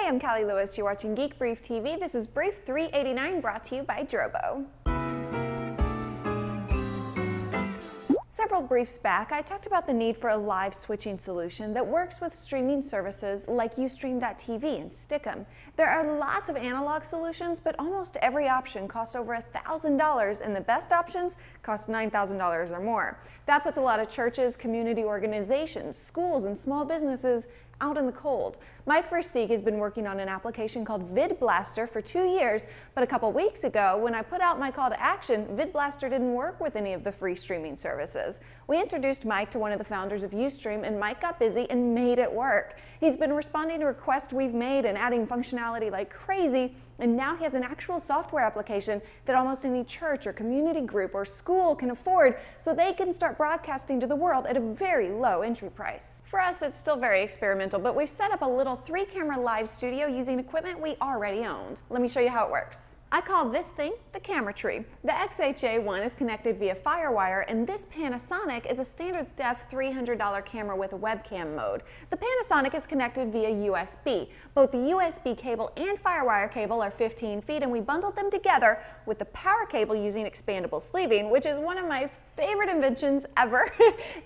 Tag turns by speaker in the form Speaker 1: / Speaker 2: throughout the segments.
Speaker 1: Hey, I'm Callie Lewis. You're watching Geek Brief TV. This is Brief 389 brought to you by Drobo. Several briefs back, I talked about the need for a live switching solution that works with streaming services like Ustream.tv and Stick'em. There are lots of analog solutions, but almost every option costs over $1,000, and the best options cost $9,000 or more. That puts a lot of churches, community organizations, schools, and small businesses out in the cold. Mike Versteeg has been working on an application called VidBlaster for 2 years, but a couple weeks ago, when I put out my call to action, VidBlaster didn't work with any of the free streaming services. We introduced Mike to one of the founders of Ustream, and Mike got busy and made it work. He's been responding to requests we've made and adding functionality like crazy, and now he has an actual software application that almost any church or community group or school can afford, so they can start broadcasting to the world at a very low entry price. For us, it's still very experimental, but we've set up a little 3-camera live studio using equipment we already owned. Let me show you how it works. I call this thing the camera tree. The XHA1 is connected via FireWire, and this Panasonic is a standard def $300 camera with a webcam mode. The Panasonic is connected via USB. Both the USB cable and FireWire cable are 15 feet, and we bundled them together with the power cable using expandable sleeving, which is one of my favorite inventions ever.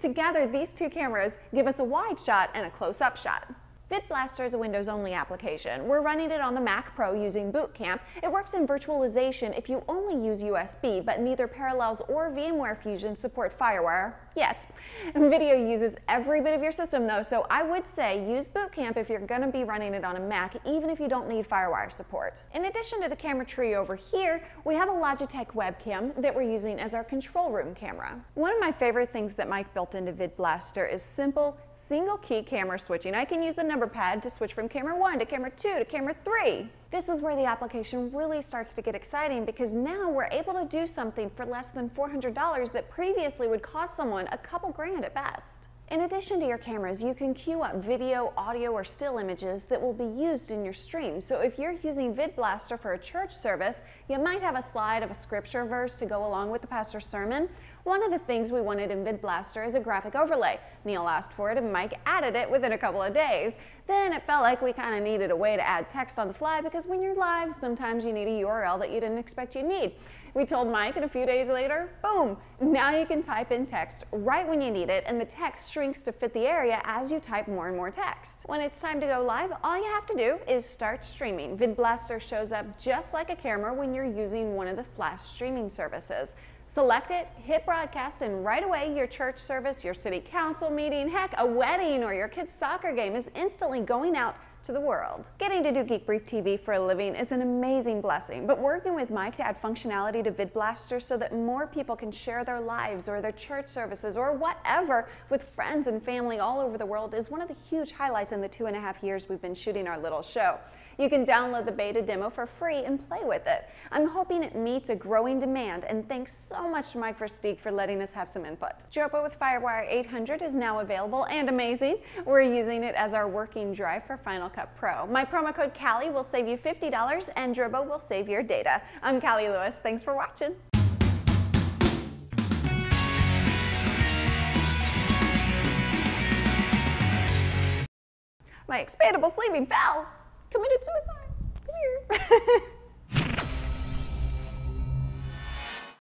Speaker 1: Together, these two cameras give us a wide shot and a close-up shot. VidBlaster is a Windows-only application. We're running it on the Mac Pro using Boot Camp. It works in virtualization if you only use USB, but neither Parallels or VMware Fusion support FireWire yet. Video uses every bit of your system though, so I would say use Boot Camp if you're going to be running it on a Mac, even if you don't need FireWire support. In addition to the camera tree over here, we have a Logitech webcam that we're using as our control room camera. One of my favorite things that Mike built into VidBlaster is simple single-key camera switching. I can use the number pad to switch from camera 1 to camera 2 to camera 3. This is where the application really starts to get exciting, because now we're able to do something for less than $400 that previously would cost someone a couple grand at best. In addition to your cameras, you can queue up video, audio, or still images that will be used in your stream. So if you're using VidBlaster for a church service, you might have a slide of a scripture verse to go along with the pastor's sermon. One of the things we wanted in VidBlaster is a graphic overlay. Neil asked for it and Mike added it within a couple of days. Then it felt like we kind of needed a way to add text on the fly, because when you're live, sometimes you need a URL that you didn't expect you need. We told Mike, and a few days later, boom, now you can type in text right when you need it, and the text shrinks to fit the area as you type more and more text. When it's time to go live, all you have to do is start streaming. VidBlaster shows up just like a camera when you're using one of the flash streaming services. Select it, hit broadcast, and right away your church service, your city council meeting, heck, a wedding or your kid's soccer game is instantly going out to the world. Getting to do Geek Brief TV for a living is an amazing blessing, but working with Mike to add functionality to VidBlaster so that more people can share their lives or their church services or whatever with friends and family all over the world is one of the huge highlights in the 2.5 years we've been shooting our little show. You can download the beta demo for free and play with it. I'm hoping it meets a growing demand, and thanks so much to Mike Versteeg for letting us have some input. Drobo with FireWire 800 is now available and amazing. We're using it as our working drive for Final Cut Pro. My promo code Callie will save you $50 and Drobo will save your data. I'm Callie Lewis. Thanks for watching. My expandable sleeving fell. Committed suicide. Come here.